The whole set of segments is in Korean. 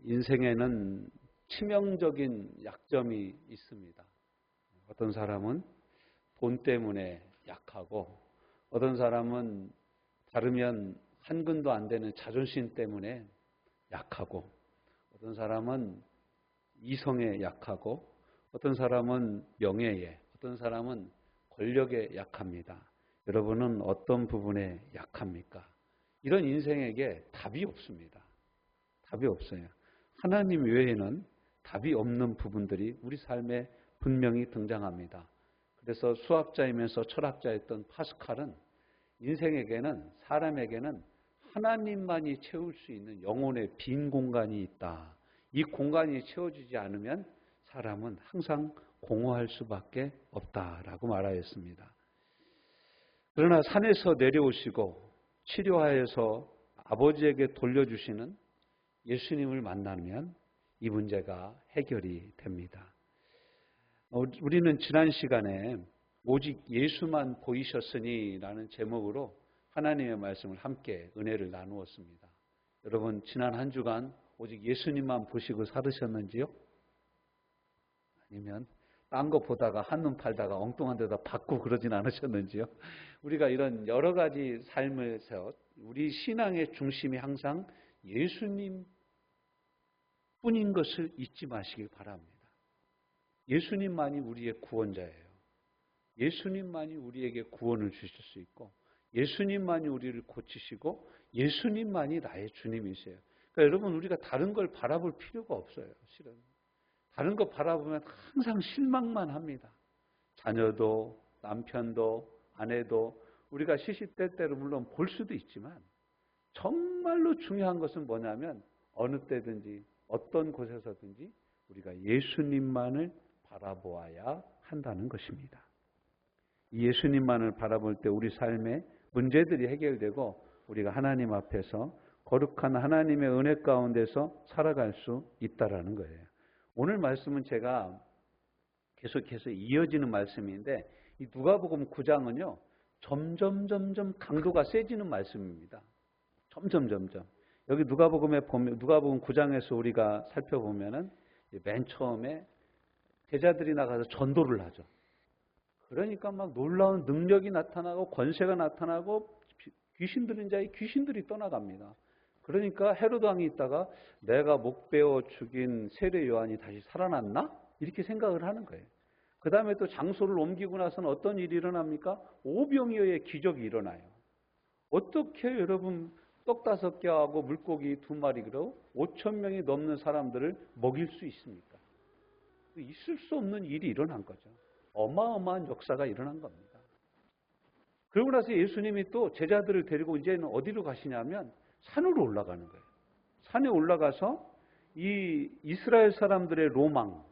인생에는 치명적인 약점이 있습니다. 어떤 사람은 돈 때문에 약하고, 어떤 사람은 다르면 한 근도 안 되는 자존심 때문에 약하고, 어떤 사람은 이성에 약하고, 어떤 사람은 명예에, 어떤 사람은 권력에 약합니다. 여러분은 어떤 부분에 약합니까? 이런 인생에게 답이 없습니다. 답이 없어요. 하나님 외에는 답이 없는 부분들이 우리 삶에 분명히 등장합니다. 그래서 수학자이면서 철학자였던 파스칼은 인생에게는, 사람에게는 하나님만이 채울 수 있는 영혼의 빈 공간이 있다. 이 공간이 채워지지 않으면 사람은 항상 공허할 수밖에 없다라고 말하였습니다. 그러나 산에서 내려오시고 치료하여서 아버지에게 돌려주시는 예수님을 만나면 이 문제가 해결이 됩니다. 우리는 지난 시간에 오직 예수만 보이셨으니 라는 제목으로 하나님의 말씀을 함께 은혜를 나누었습니다. 여러분, 지난 한 주간 오직 예수님만 보시고 살으셨는지요? 아니면 딴 거 보다가 한눈 팔다가 엉뚱한 데다 받고 그러진 않으셨는지요? 우리가 이런 여러 가지 삶에서 우리 신앙의 중심이 항상 예수님 뿐인 것을 잊지 마시길 바랍니다. 예수님만이 우리의 구원자예요. 예수님만이 우리에게 구원을 주실 수 있고, 예수님만이 우리를 고치시고, 예수님만이 나의 주님이세요. 그러니까 여러분, 우리가 다른 걸 바라볼 필요가 없어요. 실은 다른 거 바라보면 항상 실망만 합니다. 자녀도, 남편도, 아내도 우리가 시시때때로 물론 볼 수도 있지만, 정말로 중요한 것은 뭐냐면 어느 때든지 어떤 곳에서든지 우리가 예수님만을 바라보아야 한다는 것입니다. 이 예수님만을 바라볼 때 우리 삶의 문제들이 해결되고 우리가 하나님 앞에서 거룩한 하나님의 은혜 가운데서 살아갈 수 있다라는 거예요. 오늘 말씀은 제가 계속해서 이어지는 말씀인데, 이 누가복음 9장은요 점점 강도가 세지는 말씀입니다. 점점. 여기 누가복음에 보면, 누가복음 9장에서 우리가 살펴보면은 맨 처음에 제자들이 나가서 전도를 하죠. 그러니까 막 놀라운 능력이 나타나고 권세가 나타나고 귀신 들린 자의 귀신들이 떠나갑니다. 그러니까 헤로드 왕이 있다가 내가 목 베어 죽인 세례 요한이 다시 살아났나? 이렇게 생각을 하는 거예요. 그 다음에 또 장소를 옮기고 나서는 어떤 일이 일어납니까? 오병이어의 기적이 일어나요. 어떻게 여러분 떡 5개하고 물고기 2마리로 5,000명이 넘는 사람들을 먹일 수 있습니까? 있을 수 없는 일이 일어난 거죠. 어마어마한 역사가 일어난 겁니다. 그러고 나서 예수님이 또 제자들을 데리고 이제는 어디로 가시냐면 산으로 올라가는 거예요. 산에 올라가서 이 이스라엘 사람들의 로망,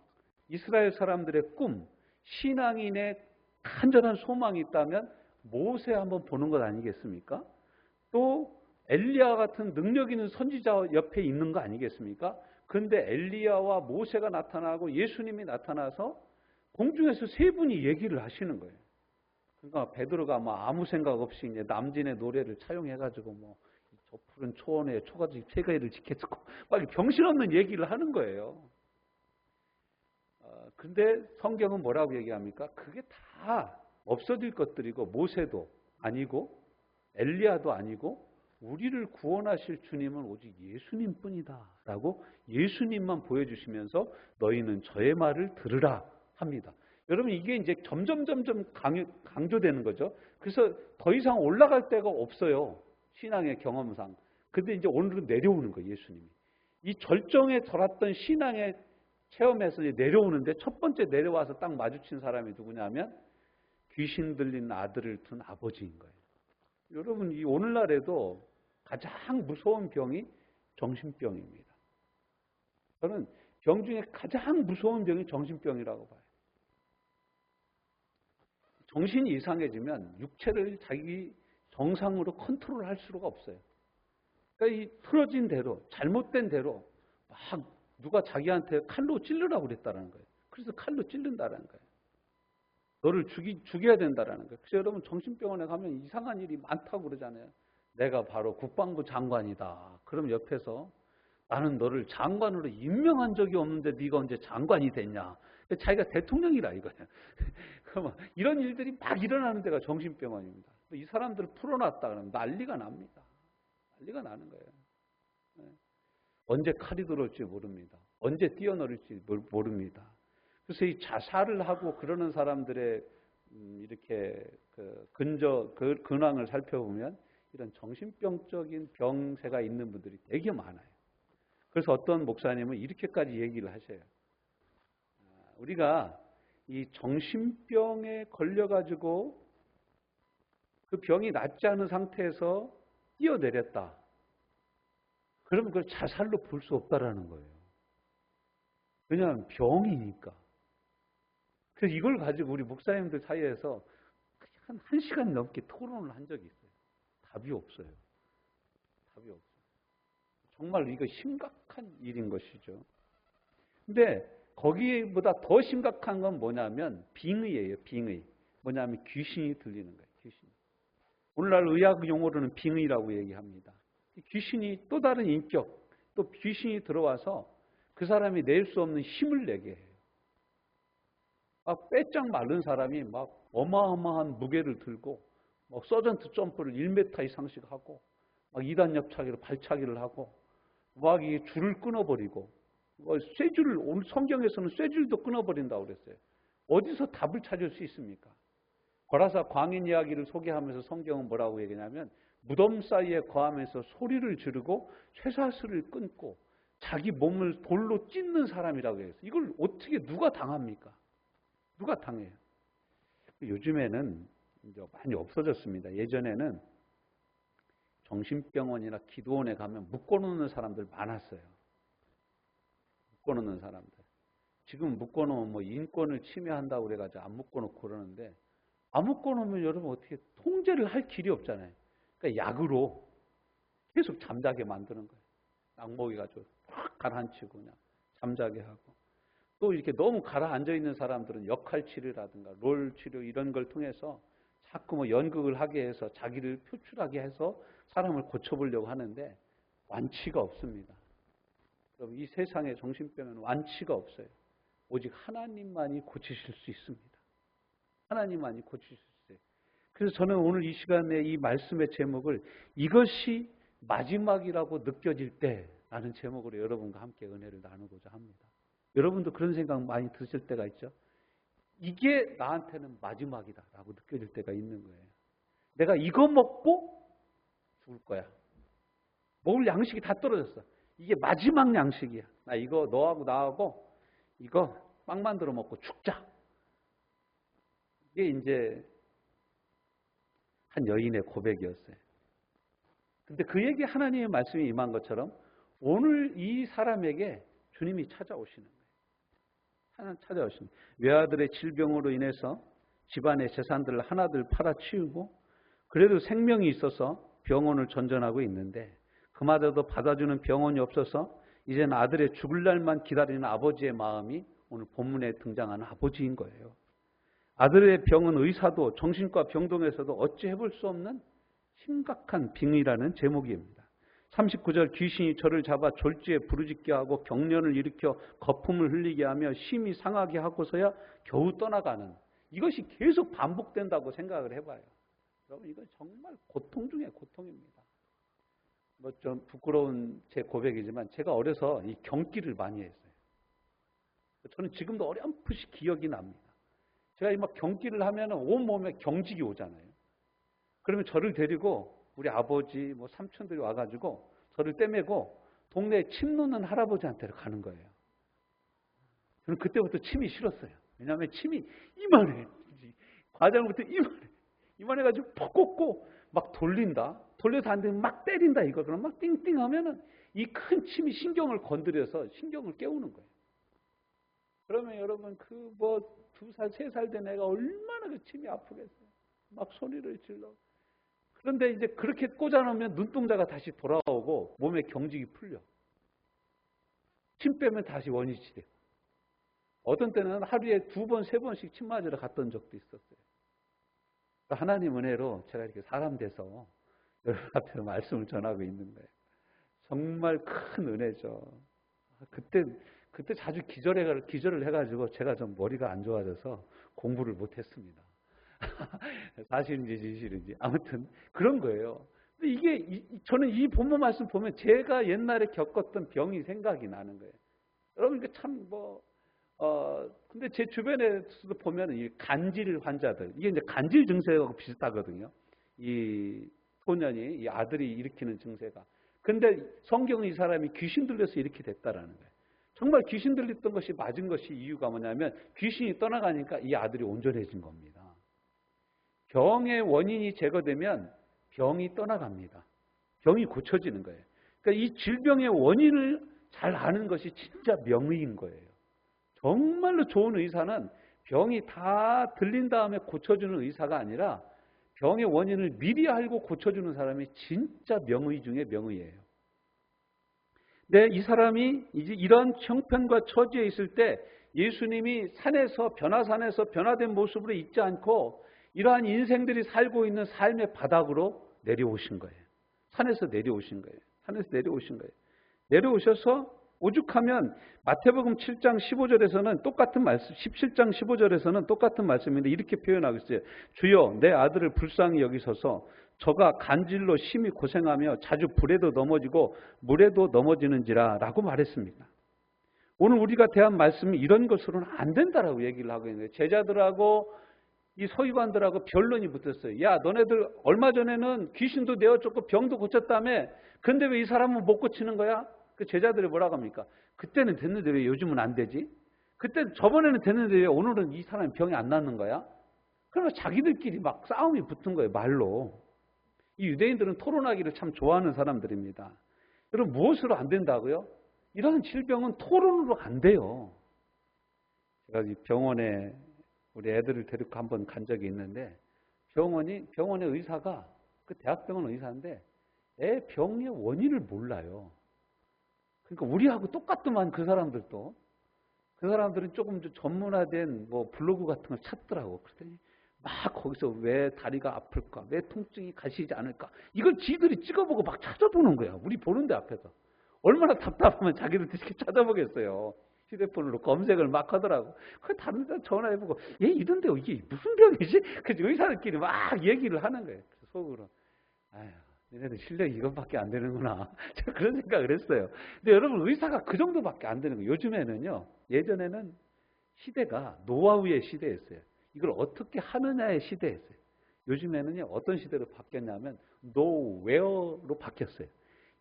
이스라엘 사람들의 꿈, 신앙인의 간절한 소망이 있다면 모세 한번 보는 것 아니겠습니까? 또 엘리야 같은 능력 있는 선지자 옆에 있는 거 아니겠습니까? 그런데 엘리야와 모세가 나타나고 예수님이 나타나서 공중에서 세 분이 얘기를 하시는 거예요. 그러니까 베드로가 뭐 아무 생각 없이 이제 남진의 노래를 차용해가지고 저 푸른 초원에 초가지 폐가이를 지켜주고 막 병신없는 얘기를 하는 거예요. 근데 성경은 뭐라고 얘기합니까? 그게 다 없어질 것들이고 모세도 아니고 엘리야도 아니고 우리를 구원하실 주님은 오직 예수님뿐이다 라고 예수님만 보여주시면서 너희는 저의 말을 들으라 합니다. 여러분, 이게 이제 점점 강조되는 거죠. 그래서 더 이상 올라갈 데가 없어요. 신앙의 경험상. 근데 이제 오늘은 내려오는 거예요, 예수님이. 이 절정에 달았던 신앙의 체험에서 이제 내려오는데 첫 번째 내려와서 딱 마주친 사람이 누구냐면 귀신 들린 아들을 둔 아버지인 거예요. 여러분, 이 오늘날에도 가장 무서운 병이 정신병입니다. 저는 병 중에 가장 무서운 병이 정신병이라고 봐요. 정신이 이상해지면 육체를 자기 정상으로 컨트롤할 수가 없어요. 그러니까 이 틀어진 대로, 잘못된 대로 막 누가 자기한테 칼로 찔르라고 그랬다는 거예요. 그래서 칼로 찔른다는 거예요. 너를 죽여야 된다는 거예요. 그래서 여러분, 정신병원에 가면 이상한 일이 많다고 그러잖아요. 내가 바로 국방부 장관이다. 그럼 옆에서 나는 너를 장관으로 임명한 적이 없는데 네가 언제 장관이 됐냐. 자기가 대통령이라 이거예요. 그러면 이런 일들이 막 일어나는 데가 정신병원입니다. 이 사람들을 풀어놨다 그러면 난리가 납니다. 난리가 나는 거예요. 언제 칼이 들어올지 모릅니다. 언제 뛰어내릴지 모릅니다. 그래서 이 자살을 하고 그러는 사람들의 이렇게 근황을 살펴보면 이런 정신병적인 병세가 있는 분들이 되게 많아요. 그래서 어떤 목사님은 이렇게까지 얘기를 하셔요. 우리가 이 정신병에 걸려가지고 그 병이 낫지 않은 상태에서 뛰어내렸다. 그러면 그걸 자살로 볼 수 없다라는 거예요. 왜냐하면 병이니까. 그래서 이걸 가지고 우리 목사님들 사이에서 한 1시간 넘게 토론을 한 적이 있어요. 답이 없어요. 답이 없어요. 정말 이거 심각한 일인 것이죠. 근데 거기보다 더 심각한 건 뭐냐면 빙의예요. 빙의. 뭐냐면 귀신이 들리는 거예요. 귀신. 오늘날 의학 용어로는 빙의라고 얘기합니다. 귀신이 또 다른 인격, 또 귀신이 들어와서 그 사람이 낼 수 없는 힘을 내게 해요. 막 빼짝 마른 사람이 막 어마어마한 무게를 들고 막 서전트 점프를 1m 이상씩 하고 막 2단 옆차기로 발차기를 하고 막 이 줄을 끊어버리고 쇠줄을 오늘 성경에서는 쇠줄도 끊어버린다고 그랬어요. 어디서 답을 찾을 수 있습니까? 거라사 광인 이야기를 소개하면서 성경은 뭐라고 얘기하냐면 무덤 사이에 거하면서 소리를 지르고 쇠사슬을 끊고 자기 몸을 돌로 찢는 사람이라고 해서 이걸 어떻게 누가 당합니까? 누가 당해요? 요즘에는 이제 많이 없어졌습니다. 예전에는 정신병원이나 기도원에 가면 묶어놓는 사람들 많았어요. 묶어놓는 사람들. 지금 묶어놓으면 뭐 인권을 침해한다고 그래가지고 안 묶어놓고 그러는데 안 묶어놓으면 여러분 어떻게 통제를 할 길이 없잖아요. 그러니까 약으로 계속 잠자게 만드는 거예요. 약먹이 가지고 확 가라앉히고 그냥 잠자게 하고. 또 이렇게 너무 가라앉아 있는 사람들은 역할 치료라든가 롤 치료 이런 걸 통해서 자꾸 뭐 연극을 하게 해서 자기를 표출하게 해서 사람을 고쳐보려고 하는데 완치가 없습니다. 그럼 이 세상의 정신병에는 완치가 없어요. 오직 하나님만이 고치실 수 있습니다. 하나님만이 고치실 수 있어요. 그래서 저는 오늘 이 시간에 이 말씀의 제목을 이것이 마지막이라고 느껴질 때라는 제목으로 여러분과 함께 은혜를 나누고자 합니다. 여러분도 그런 생각 많이 드실 때가 있죠? 이게 나한테는 마지막이다라고 느껴질 때가 있는 거예요. 내가 이거 먹고 죽을 거야. 먹을 양식이 다 떨어졌어. 이게 마지막 양식이야. 나 이거 너하고 나하고 이거 빵 만들어 먹고 죽자. 이게 이제 한 여인의 고백이었어요. 근데 그에게 하나님의 말씀이 임한 것처럼 오늘 이 사람에게 주님이 찾아오시는 거예요. 하나님 찾아오시는 거예요. 외아들의 질병으로 인해서 집안의 재산들을 하나둘 팔아치우고 그래도 생명이 있어서 병원을 전전하고 있는데 그마저도 받아주는 병원이 없어서 이제는 아들의 죽을 날만 기다리는 아버지의 마음이 오늘 본문에 등장하는 아버지인 거예요. 아들의 병은 의사도 정신과 병동에서도 어찌 해볼 수 없는 심각한 빙의라는 제목입니다. 39절 귀신이 저를 잡아 졸지에 부르짖게 하고 경련을 일으켜 거품을 흘리게 하며 심히 상하게 하고서야 겨우 떠나가는 이것이 계속 반복된다고 생각을 해봐요. 여러분 이건 정말 고통 중에 고통입니다. 뭐 좀 부끄러운 제 고백이지만 제가 어려서 이 경기를 많이 했어요. 저는 지금도 어렴풋이 기억이 납니다. 제가 막 경기를 하면 온몸에 경직이 오잖아요. 그러면 저를 데리고 우리 아버지, 뭐 삼촌들이 와가지고 저를 떼매고 동네에 침 놓는 할아버지한테 가는 거예요. 저는 그때부터 침이 싫었어요. 왜냐하면 침이 이만해. 과장부터 이만해. 이만해가지고 푹 꽂고 막 돌린다. 돌려서 안 되면 막 때린다 이거. 그럼 막 띵띵 하면은 이 큰 침이 신경을 건드려서 신경을 깨우는 거예요. 그러면 여러분 그 뭐 2살, 3살 된 애가 얼마나 그 침이 아프겠어요. 막 소리를 질러. 그런데 이제 그렇게 꽂아놓으면 눈동자가 다시 돌아오고 몸에 경직이 풀려. 침 빼면 다시 원위치 돼요. 어떤 때는 하루에 2번, 3번씩 침 맞으러 갔던 적도 있었어요. 하나님 은혜로 제가 이렇게 사람 돼서 여러분 앞에 말씀을 전하고 있는 거예요. 정말 큰 은혜죠. 그때 자주 기절을 해가지고 제가 좀 머리가 안 좋아져서 공부를 못했습니다. 사실인지 진실인지 아무튼 그런 거예요. 근데 저는 이 본문 말씀 보면 제가 옛날에 겪었던 병이 생각이 나는 거예요. 여러분 참 근데 제 주변에서도 보면 이 간질 환자들 이게 이제 간질 증세하고 비슷하거든요. 이 소년이 이 아들이 일으키는 증세가. 근데 성경은 이 사람이 귀신 들려서 이렇게 됐다라는 거예요. 정말 귀신 들렸던 것이 맞은 것이 이유가 뭐냐면 귀신이 떠나가니까 이 아들이 온전해진 겁니다. 병의 원인이 제거되면 병이 떠나갑니다. 병이 고쳐지는 거예요. 그러니까 이 질병의 원인을 잘 아는 것이 진짜 명의인 거예요. 정말로 좋은 의사는 병이 다 들린 다음에 고쳐주는 의사가 아니라 병의 원인을 미리 알고 고쳐주는 사람이 진짜 명의 중에 명의예요. 네, 이 사람이 이제 이런 형편과 처지에 있을 때 예수님이 변화산에서 변화된 모습으로 있지 않고 이러한 인생들이 살고 있는 삶의 바닥으로 내려오신 거예요. 산에서 내려오신 거예요. 내려오셔서 오죽하면 마태복음 7장 15절에서는 똑같은 말씀, 17장 15절에서는 똑같은 말씀인데 이렇게 표현하고 있어요. 주여 내 아들을 불쌍히 여기소서. 저가 간질로 심히 고생하며 자주 불에도 넘어지고 물에도 넘어지는지라 라고 말했습니다. 오늘 우리가 대한 말씀이 이런 것으로는 안 된다라고 얘기를 하고 있는 거예요. 제자들하고 이 서기관들하고 변론이 붙었어요. 야, 너네들 얼마 전에는 귀신도 내어쫓고 병도 고쳤다며. 근데 왜 이 사람은 못 고치는 거야? 그 제자들이 뭐라고 합니까? 그때는 됐는데 왜 요즘은 안 되지? 그때 저번에는 됐는데 왜 오늘은 이 사람이 병이 안 낫는 거야? 그러면 자기들끼리 막 싸움이 붙은 거예요. 말로. 이 유대인들은 토론하기를 참 좋아하는 사람들입니다. 여러분 무엇으로 안 된다고요? 이런 질병은 토론으로 안 돼요. 제가 병원에 우리 애들을 데리고 한번 간 적이 있는데 병원의 의사가 그 대학병원 의사인데 애 병의 원인을 몰라요. 그러니까 우리하고 똑같더만 그 사람들도. 그 사람들은 조금 전문화된 블로그 같은 걸 찾더라고. 그랬더니 막 거기서 왜 다리가 아플까? 왜 통증이 가시지 않을까? 이걸 지들이 찍어보고 막 찾아보는 거야. 우리 보는데 앞에서. 얼마나 답답하면 자기들도 이렇게 찾아보겠어요. 휴대폰으로 검색을 막 하더라고. 그 다른 데 전화해보고 얘 이런데 이게 무슨 병이지? 그래서 의사들끼리 막 얘기를 하는 거예요. 그래서 속으로 아휴 얘네들 실력이 이것밖에 안 되는구나. 제가 그런 생각을 했어요. 근데 여러분 의사가 그 정도밖에 안 되는 거예요. 요즘에는요. 예전에는 시대가 노하우의 시대였어요. 이걸 어떻게 하느냐의 시대였어요. 요즘에는요. 어떤 시대로 바뀌었냐면 노웨어로 바뀌었어요.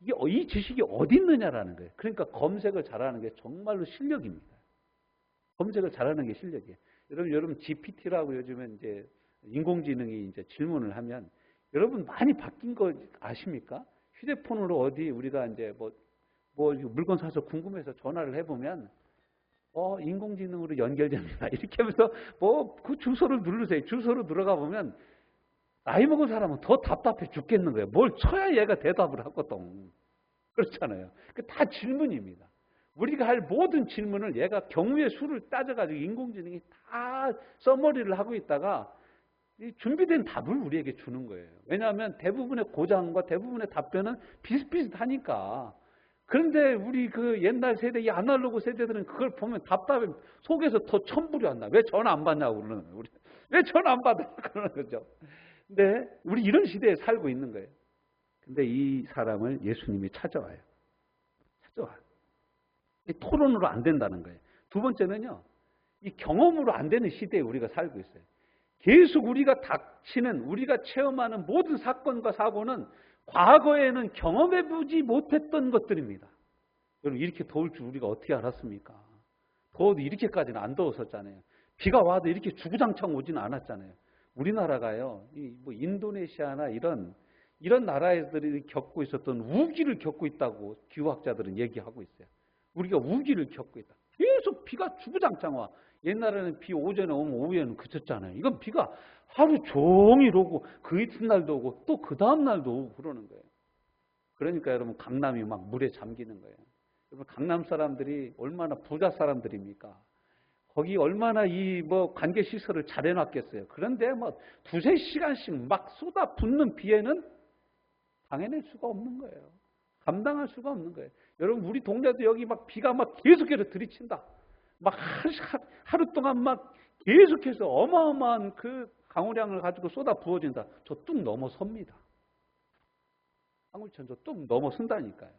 이게 이 지식이 어디 있느냐라는 거예요. 그러니까 검색을 잘하는 게 정말로 실력입니다. 검색을 잘하는 게 실력이에요. 여러분 GPT라고 요즘에 이제 인공지능이 이제 질문을 하면 여러분 많이 바뀐 거 아십니까? 휴대폰으로 어디 우리가 이제 뭐 물건 사서 궁금해서 전화를 해보면 인공지능으로 연결됩니다. 이렇게 하면서 그 주소를 누르세요. 주소로 들어가 보면 나이 먹은 사람은 더 답답해 죽겠는 거예요. 뭘 쳐야 얘가 대답을 하거든. 그렇잖아요. 다 질문입니다. 우리가 할 모든 질문을 얘가 경우의 수를 따져가지고 인공지능이 다 써머리를 하고 있다가 준비된 답을 우리에게 주는 거예요. 왜냐하면 대부분의 고장과 대부분의 답변은 비슷비슷하니까. 그런데 우리 그 옛날 세대, 이 아날로그 세대들은 그걸 보면 답답해 속에서 더 천불이 안 나. 왜 전화 안 받냐고 그러는 거예요. 왜 전화 안 받아? 그러는 거죠. 근데 우리 이런 시대에 살고 있는 거예요. 근데 이 사람을 예수님이 찾아와요. 이 토론으로 안 된다는 거예요. 두 번째는요. 이 경험으로 안 되는 시대에 우리가 살고 있어요. 계속 우리가 우리가 체험하는 모든 사건과 사고는 과거에는 경험해보지 못했던 것들입니다. 여러분 이렇게 더울 줄 우리가 어떻게 알았습니까? 더워도 이렇게까지는 안 더웠었잖아요. 비가 와도 이렇게 주구장창 오지는 않았잖아요. 우리나라가요, 인도네시아나 이런 나라들이 겪고 있었던 우기를 겪고 있다고 기후학자들은 얘기하고 있어요. 우리가 우기를 겪고 있다. 계속 비가 주구장창 와. 옛날에는 비 오전에 오면 오후에는 그쳤잖아요. 이건 비가 하루 종일 오고 그 이튿날도 오고 또 그 다음날도 오고 그러는 거예요. 그러니까 여러분 강남이 막 물에 잠기는 거예요. 여러분 강남 사람들이 얼마나 부자 사람들입니까? 거기 얼마나 관계 시설을 잘 해놨겠어요. 그런데 두세 시간씩 막 쏟아붓는 비에는 당해낼 수가 없는 거예요. 감당할 수가 없는 거예요. 여러분 우리 동네도 여기 막 비가 막 계속해서 들이친다. 막 하루 동안 막 계속해서 어마어마한 그 강우량을 가지고 쏟아 부어진다. 저 뚝 넘어섭니다. 한국천 저 뚝 넘어선다니까요.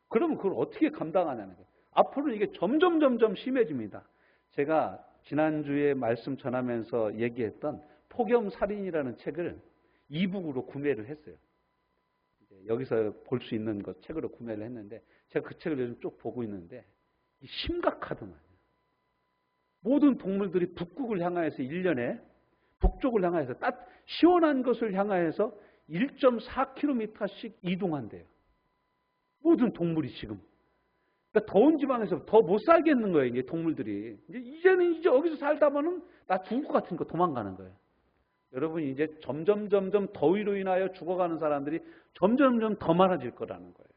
그러면 그걸 어떻게 감당하냐는 거예요. 앞으로는 이게 점점 심해집니다. 제가 지난주에 말씀 전하면서 얘기했던 폭염살인이라는 책을 이북으로 구매를 했어요. 여기서 볼 수 있는 것 책으로 구매를 했는데 제가 그 책을 요즘 쭉 보고 있는데 심각하더만요. 모든 동물들이 북극을 향하여서 1년에 북쪽을 향하여서 시원한 것을 향하여서 1.4km씩 이동한대요. 모든 동물이 지금. 그러니까 더운 지방에서 더 못 살겠는 거예요, 이제 동물들이. 이제는 여기서 살다 보면 나 죽을 것 같으니까 도망가는 거예요. 여러분 이제 점점 더위로 인하여 죽어가는 사람들이 점점 더 많아질 거라는 거예요.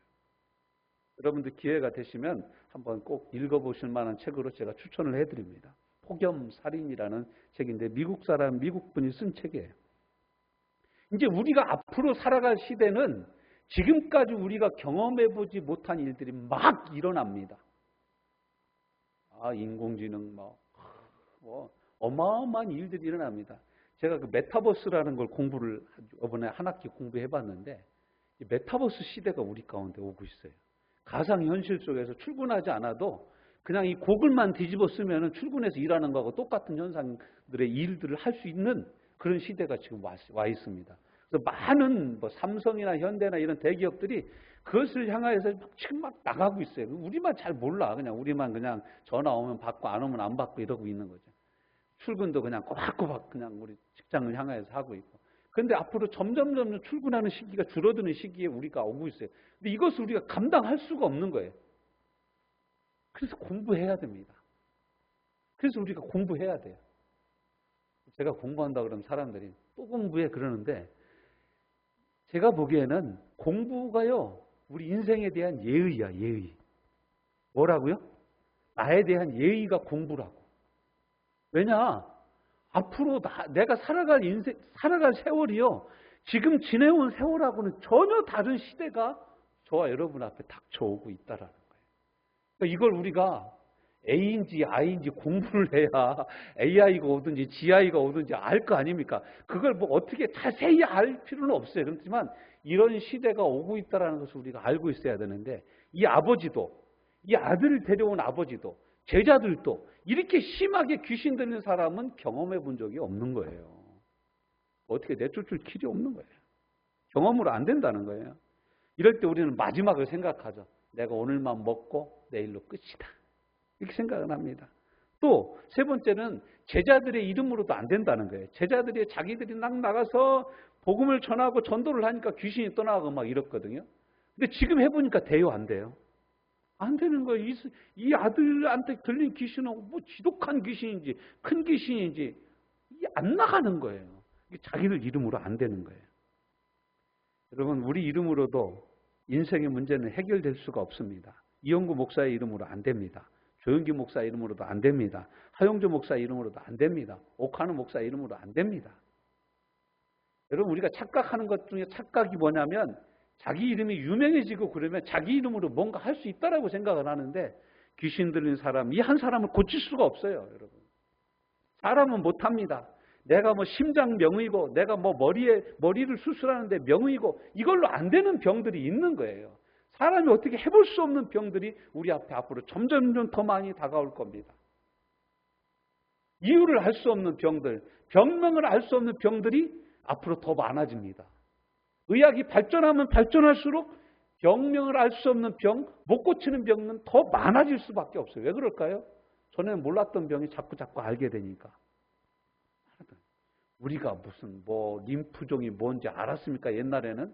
여러분들 기회가 되시면 한번 꼭 읽어보실 만한 책으로 제가 추천을 해드립니다. 폭염살인이라는 책인데 미국 분이 쓴 책이에요. 이제 우리가 앞으로 살아갈 시대는 지금까지 우리가 경험해보지 못한 일들이 막 일어납니다. 인공지능 뭐 어마어마한 일들이 일어납니다. 제가 그 메타버스라는 걸 공부를 이번에 한 학기 공부해봤는데 이 메타버스 시대가 우리 가운데 오고 있어요. 가상현실 속에서 출근하지 않아도 그냥 이 고글만 뒤집어 쓰면 출근해서 일하는 거하고 똑같은 현상들의 일들을 할 수 있는 그런 시대가 지금 와 있습니다. 그래서 많은 뭐 삼성이나 현대나 이런 대기업들이 그것을 향하여서 지금 막 나가고 있어요. 우리만 잘 몰라. 우리만 그냥 전화 오면 받고 안 오면 안 받고 이러고 있는 거죠. 출근도 그냥 꼬박꼬박 그냥 우리 직장을 향하여서 하고 있고. 그런데 앞으로 점점 출근하는 시기가 줄어드는 시기에 우리가 오고 있어요. 근데 이것을 우리가 감당할 수가 없는 거예요. 그래서 공부해야 됩니다. 그래서 우리가 공부해야 돼요. 제가 공부한다 그러면 사람들이 또 공부해 그러는데 제가 보기에는 공부가요. 우리 인생에 대한 예의야, 예의. 뭐라고요? 나에 대한 예의가 공부라고. 왜냐? 앞으로 내가 살아갈 세월이요. 지금 지내온 세월하고는 전혀 다른 시대가 저와 여러분 앞에 닥쳐오고 있다라는 거예요. 그러니까 이걸 우리가 A인지 I인지 공부를 해야 AI가 오든지 GI가 오든지 알 거 아닙니까? 그걸 뭐 어떻게 자세히 알 필요는 없어요. 그렇지만 이런 시대가 오고 있다는 것을 우리가 알고 있어야 되는데 이 아버지도, 이 아들을 데려온 아버지도, 제자들도 이렇게 심하게 귀신 들린 사람은 경험해 본 적이 없는 거예요. 어떻게 내쫓을 길이 없는 거예요. 경험으로 안 된다는 거예요. 이럴 때 우리는 마지막을 생각하죠. 내가 오늘만 먹고 내일로 끝이다. 이렇게 생각을 합니다. 또 세 번째는 제자들의 이름으로도 안 된다는 거예요. 제자들이 자기들이 나가서 복음을 전하고 전도를 하니까 귀신이 떠나가고 막 이렇거든요. 근데 지금 해보니까 돼요, 안 돼요? 안 되는 거예요. 이 아들한테 들린 귀신은 뭐 지독한 귀신인지 큰 귀신인지 이게 안 나가는 거예요. 이게 자기들 이름으로 안 되는 거예요. 여러분 우리 이름으로도 인생의 문제는 해결될 수가 없습니다. 이영구 목사의 이름으로 안 됩니다. 조영기 목사 이름으로도 안 됩니다. 하용조 목사 이름으로도 안 됩니다. 옥하는 목사 이름으로 안 됩니다. 여러분 우리가 착각하는 것 중에 착각이 뭐냐면 자기 이름이 유명해지고 그러면 자기 이름으로 뭔가 할 수 있다라고 생각을 하는데 귀신 들린 사람, 이 한 사람을 고칠 수가 없어요. 여러분 사람은 못합니다. 내가 뭐 심장 명의고 내가 뭐 머리를 수술하는데 명의고 이걸로 안 되는 병들이 있는 거예요. 사람이 어떻게 해볼 수 없는 병들이 우리 앞에 앞으로 점점 더 많이 다가올 겁니다. 이유를 알 수 없는 병들, 병명을 알 수 없는 병들이 앞으로 더 많아집니다. 의학이 발전하면 발전할수록 병명을 알 수 없는 병, 못 고치는 병은 더 많아질 수밖에 없어요. 왜 그럴까요? 전에는 몰랐던 병이 자꾸 알게 되니까. 우리가 무슨 뭐 림프종이 뭔지 알았습니까? 옛날에는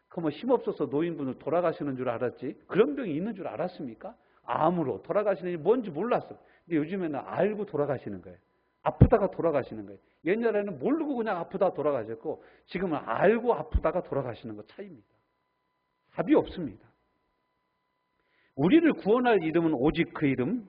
그 뭐 힘없어서 노인분을 돌아가시는 줄 알았지 그런 병이 있는 줄 알았습니까? 암으로 돌아가시는 게 뭔지 몰랐어. 근데 요즘에는 알고 돌아가시는 거예요. 아프다가 돌아가시는 거예요. 옛날에는 모르고 그냥 아프다 돌아가셨고 지금은 알고 아프다가 돌아가시는 것 차이입니다. 답이 없습니다. 우리를 구원할 이름은 오직 그 이름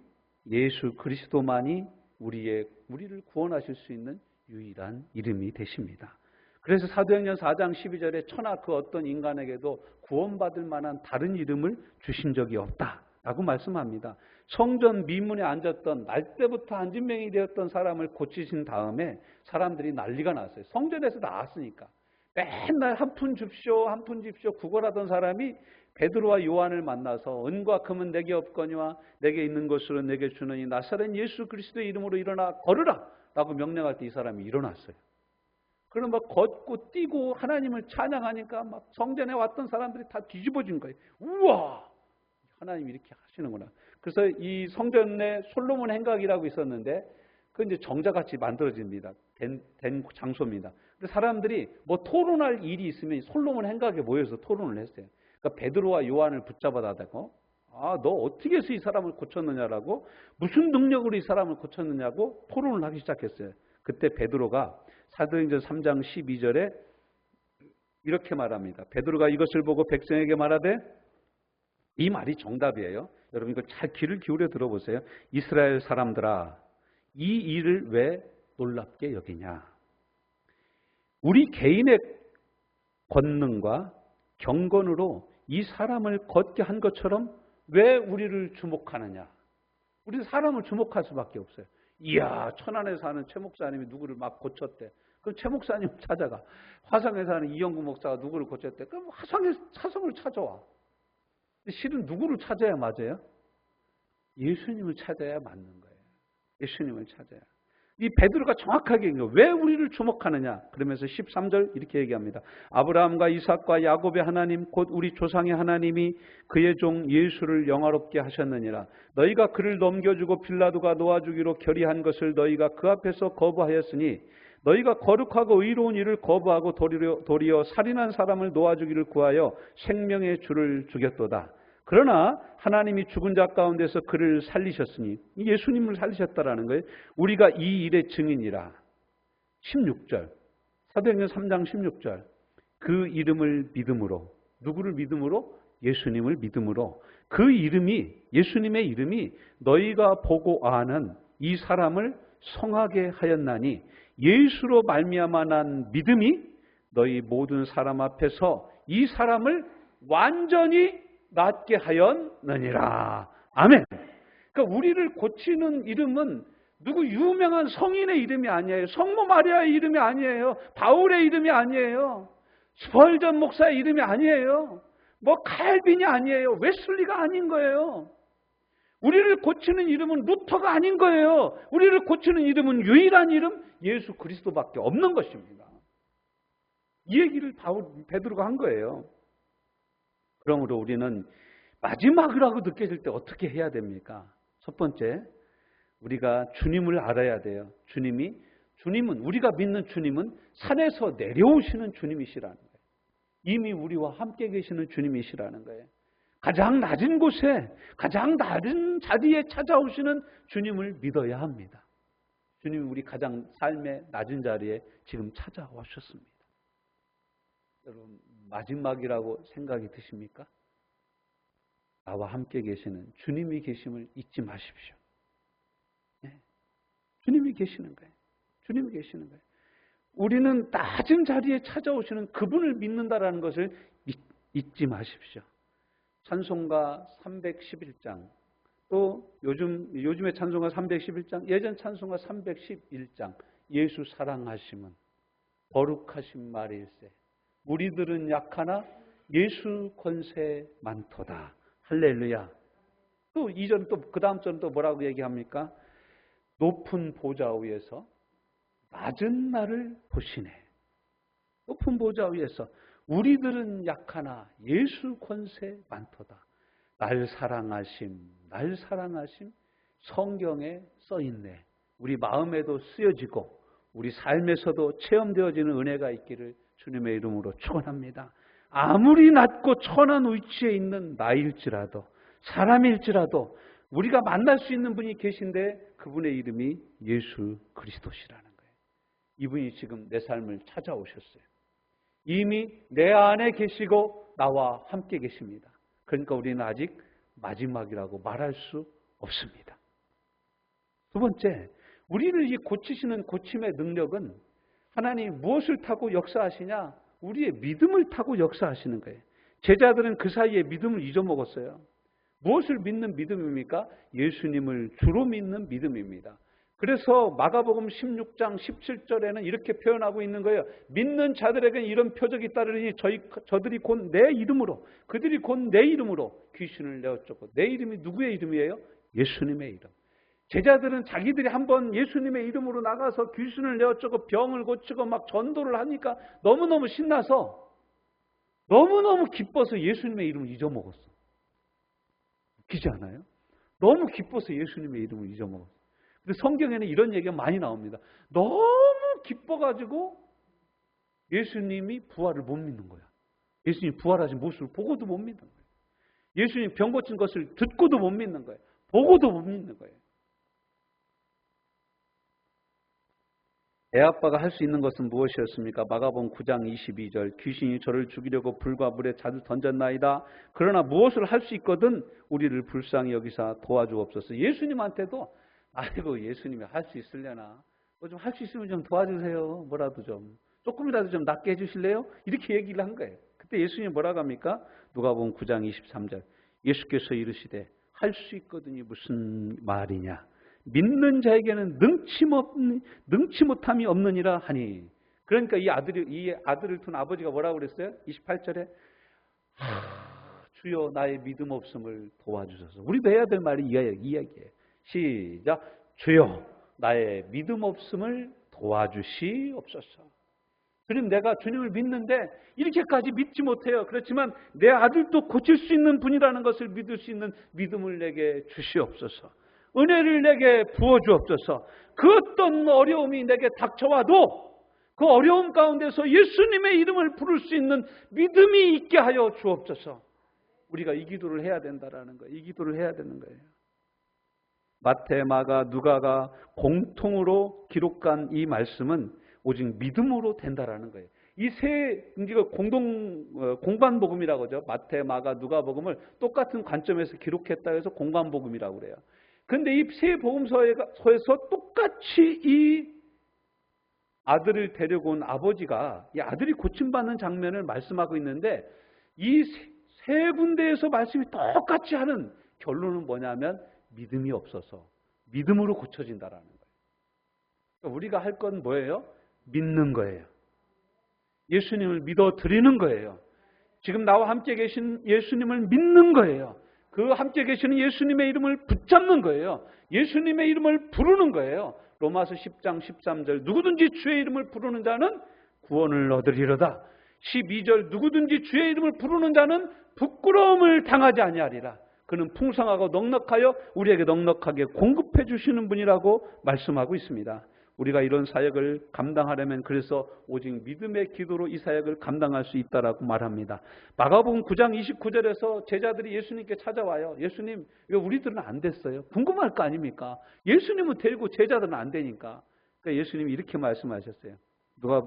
예수 그리스도만이 우리를 구원하실 수 있는 유일한 이름이 되십니다. 그래서 사도행전 4장 12절에 천하 그 어떤 인간에게도 구원받을 만한 다른 이름을 주신 적이 없다라고 말씀합니다. 성전 미문에 앉았던 날 때부터 안진병이 되었던 사람을 고치신 다음에 사람들이 난리가 났어요. 성전에서 나왔으니까. 맨날 한 푼 줍쇼 한 푼 줍쇼 구걸하던 사람이 베드로와 요한을 만나서 은과 금은 내게 없거니와 내게 있는 것으로 내게 주느니 나사렛 예수 그리스도의 이름으로 일어나 걸으라 라고 명령할 때 이 사람이 일어났어요. 그럼 막 걷고 뛰고 하나님을 찬양하니까 막 성전에 왔던 사람들이 다 뒤집어진 거예요. 우와! 하나님이 이렇게 하시는구나. 그래서 이 성전에 솔로몬 행각이라고 있었는데 그건 이제 정자같이 만들어집니다. 된 장소입니다. 근데 사람들이 뭐 토론할 일이 있으면 솔로몬 행각에 모여서 토론을 했어요. 그러니까 베드로와 요한을 붙잡아다 대고 너 어떻게 해서 이 사람을 고쳤느냐라고 무슨 능력으로 이 사람을 고쳤느냐고 토론을 하기 시작했어요. 그때 베드로가 사도행전 3장 12절에 이렇게 말합니다. 베드로가 이것을 보고 백성에게 말하되 이 말이 정답이에요. 여러분 이거 잘 귀를 기울여 들어보세요. 이스라엘 사람들아 이 일을 왜 놀랍게 여기냐. 우리 개인의 권능과 경건으로 이 사람을 걷게 한 것처럼 왜 우리를 주목하느냐. 우리는 사람을 주목할 수밖에 없어요. 이야 천안에 사는 최 목사님이 누구를 막 고쳤대. 그럼 최 목사님을 찾아가. 화성에 사는 이영구 목사가 누구를 고쳤대. 그럼 화성을 찾아와. 실은 누구를 찾아야 맞아요? 예수님을 찾아야 맞는 거예요. 예수님을 찾아야. 이 베드로가 정확하게 왜 우리를 주목하느냐. 그러면서 13절 이렇게 얘기합니다. 아브라함과 이삭과 야곱의 하나님 곧 우리 조상의 하나님이 그의 종 예수를 영화롭게 하셨느니라. 너희가 그를 넘겨주고 빌라도가 놓아주기로 결의한 것을 너희가 그 앞에서 거부하였으니 너희가 거룩하고 의로운 일을 거부하고 도리어 살인한 사람을 놓아주기를 구하여 생명의 주를 죽였도다. 그러나 하나님이 죽은 자 가운데서 그를 살리셨으니 예수님을 살리셨다라는 거예요. 우리가 이 일의 증인이라. 16절 사도행전 3장 16절 그 이름을 믿음으로 누구를 믿음으로? 예수님을 믿음으로 그 이름이 예수님의 이름이 너희가 보고 아는 이 사람을 성하게 하였나니 예수로 말미암아 난 믿음이 너희 모든 사람 앞에서 이 사람을 완전히 낫게 하였느니라. 아멘. 그러니까 우리를 고치는 이름은 누구 유명한 성인의 이름이 아니에요. 성모 마리아의 이름이 아니에요. 바울의 이름이 아니에요. 스펄전 목사의 이름이 아니에요. 뭐 칼빈이 아니에요. 웨슬리가 아닌 거예요. 우리를 고치는 이름은 루터가 아닌 거예요. 우리를 고치는 이름은 유일한 이름 예수 그리스도밖에 없는 것입니다. 이 얘기를 베드로가 한 거예요. 그러므로 우리는 마지막이라고 느껴질 때 어떻게 해야 됩니까? 첫 번째, 우리가 주님을 알아야 돼요. 주님은 우리가 믿는 주님은 산에서 내려오시는 주님이시라는 거예요. 이미 우리와 함께 계시는 주님이시라는 거예요. 가장 낮은 곳에 가장 낮은 자리에 찾아오시는 주님을 믿어야 합니다. 주님이 우리 가장 삶의 낮은 자리에 지금 찾아오셨습니다. 여러분 마지막이라고 생각이 드십니까? 나와 함께 계시는 주님이 계심을 잊지 마십시오. 네. 주님이 계시는 거예요. 주님이 계시는 거예요. 우리는 낮은 자리에 찾아오시는 그분을 믿는다라는 것을 잊지 마십시오. 찬송가 311장 또 요즘의 찬송가 311장 예전 찬송가 311장 예수 사랑하심은 거룩하신 말일세 우리들은 약하나 예수 권세 많도다. 할렐루야. 또 이전 또 그 다음 절은 또 뭐라고 얘기합니까? 높은 보좌 위에서 낮은 나를 보시네. 높은 보좌 위에서 우리들은 약하나 예수 권세 많도다. 날 사랑하심 성경에 써있네. 우리 마음에도 쓰여지고 우리 삶에서도 체험되어지는 은혜가 있기를 주님의 이름으로 축원합니다. 아무리 낮고 천한 위치에 있는 나일지라도 사람일지라도 우리가 만날 수 있는 분이 계신데 그분의 이름이 예수 그리스도시라는 거예요. 이분이 지금 내 삶을 찾아오셨어요. 이미 내 안에 계시고 나와 함께 계십니다. 그러니까 우리는 아직 마지막이라고 말할 수 없습니다. 두 번째, 우리를 이 고치시는 고침의 능력은 하나님 무엇을 타고 역사하시냐? 우리의 믿음을 타고 역사하시는 거예요. 제자들은 그 사이에 믿음을 잊어먹었어요. 무엇을 믿는 믿음입니까? 예수님을 주로 믿는 믿음입니다. 그래서 마가복음 16장 17절에는 이렇게 표현하고 있는 거예요. 믿는 자들에게는 이런 표적이 따르니 저들이 곧 내 이름으로, 그들이 곧 내 이름으로 귀신을 내어쫓고. 내 이름이 누구의 이름이에요? 예수님의 이름. 제자들은 자기들이 한번 예수님의 이름으로 나가서 귀신을 내어쫓고 병을 고치고 막 전도를 하니까 너무너무 신나서 너무너무 기뻐서 예수님의 이름을 잊어먹었어. 웃기지 않아요? 너무 기뻐서 예수님의 이름을 잊어먹었어. 근데 성경에는 이런 얘기가 많이 나옵니다. 너무 기뻐가지고 예수님이 부활을 못 믿는 거야. 예수님이 부활하신 모습을 보고도 못 믿는 거예요. 예수님 병 고친 것을 듣고도 못 믿는 거예요. 보고도 못 믿는 거예요. 애아빠가 할 수 있는 것은 무엇이었습니까? 마가복음 9장 22절 귀신이 저를 죽이려고 불과 물에 자주 던졌나이다. 그러나 무엇을 할 수 있거든 우리를 불쌍히 여기사 도와주옵소서. 예수님한테도 아이고 예수님이 할 수 있으려나 뭐 좀 할 수 있으면 좀 도와주세요. 뭐라도 좀 조금이라도 좀 낫게 해주실래요? 이렇게 얘기를 한 거예요. 그때 예수님이 뭐라고 합니까? 누가복음 9장 23절 예수께서 이르시되 할 수 있거든이 무슨 말이냐? 믿는 자에게는 능치 못함이 없느니라 하니. 그러니까 이 아들을 둔 아버지가 뭐라고 그랬어요? 28절에 주여 나의 믿음 없음을 도와주소서. 우리도 해야 될 말이 이 이야기예요. 시작. 주여 나의 믿음 없음을 도와주시옵소서. 그럼 내가 주님을 믿는데 이렇게까지 믿지 못해요. 그렇지만 내 아들도 고칠 수 있는 분이라는 것을 믿을 수 있는 믿음을 내게 주시옵소서. 은혜를 내게 부어주옵소서. 그 어떤 어려움이 내게 닥쳐와도 그 어려움 가운데서 예수님의 이름을 부를 수 있는 믿음이 있게 하여 주옵소서. 우리가 이 기도를 해야 된다라는 거예요. 이 기도를 해야 되는 거예요. 마태, 마가, 누가가 공통으로 기록한 이 말씀은 오직 믿음으로 된다라는 거예요. 이 세 공반 복음이라고 하죠. 마태, 마가, 누가 복음을 똑같은 관점에서 기록했다 해서 공반 복음이라고 그래요. 그런데 이 세 복음서에서 똑같이 이 아들을 데리고 온 아버지가 이 아들이 고침받는 장면을 말씀하고 있는데 이 세 군데에서 말씀이 똑같이 하는 결론은 뭐냐면 믿음이 없어서 믿음으로 고쳐진다라는 거예요. 그러니까 우리가 할 건 뭐예요? 믿는 거예요. 예수님을 믿어드리는 거예요. 지금 나와 함께 계신 예수님을 믿는 거예요. 그 함께 계시는 예수님의 이름을 붙잡는 거예요. 예수님의 이름을 부르는 거예요. 로마서 10장 13절 누구든지 주의 이름을 부르는 자는 구원을 얻으리로다. 12절 누구든지 주의 이름을 부르는 자는 부끄러움을 당하지 아니하리라. 그는 풍성하고 넉넉하여 우리에게 넉넉하게 공급해 주시는 분이라고 말씀하고 있습니다. 우리가 이런 사역을 감당하려면 그래서 오직 믿음의 기도로 이 사역을 감당할 수 있다라고 말합니다. 마가복음 9장 29절에서 제자들이 예수님께 찾아와요. 예수님, 왜 우리들은 안 됐어요? 궁금할 거 아닙니까? 예수님은 되고 제자들은 안 되니까. 그러니까 예수님이 이렇게 말씀하셨어요.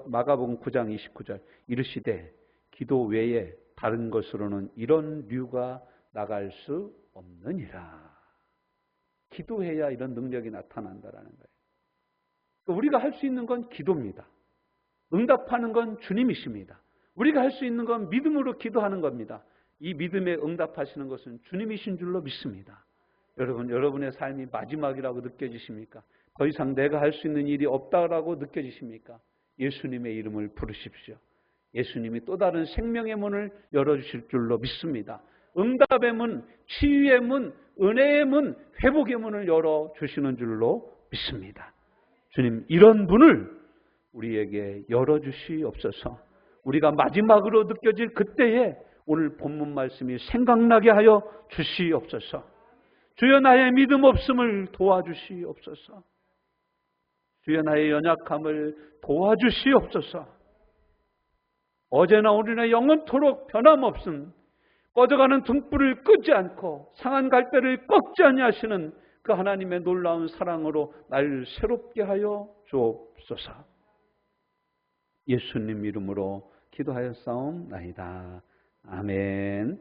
마가복음 9장 29절 이르시되 기도 외에 다른 것으로는 이런 류가 나갈 수 없느니라. 기도해야 이런 능력이 나타난다라는 거예요. 우리가 할 수 있는 건 기도입니다. 응답하는 건 주님이십니다. 우리가 할 수 있는 건 믿음으로 기도하는 겁니다. 이 믿음에 응답하시는 것은 주님이신 줄로 믿습니다. 여러분의 삶이 마지막이라고 느껴지십니까? 더 이상 내가 할 수 있는 일이 없다라고 느껴지십니까? 예수님의 이름을 부르십시오. 예수님이 또 다른 생명의 문을 열어주실 줄로 믿습니다. 응답의 문, 치유의 문, 은혜의 문, 회복의 문을 열어주시는 줄로 믿습니다. 주님, 이런 문을 우리에게 열어주시옵소서. 우리가 마지막으로 느껴질 그때에 오늘 본문 말씀이 생각나게 하여 주시옵소서. 주여 나의 믿음 없음을 도와주시옵소서. 주여 나의 연약함을 도와주시옵소서. 어제나 오늘이나 영원토록 변함없음 꺼져가는 등불을 끄지 않고 상한 갈대를 꺾지 아니하시는 그 하나님의 놀라운 사랑으로 날 새롭게 하여 주옵소서. 예수님 이름으로 기도하였사옵나이다. 아멘.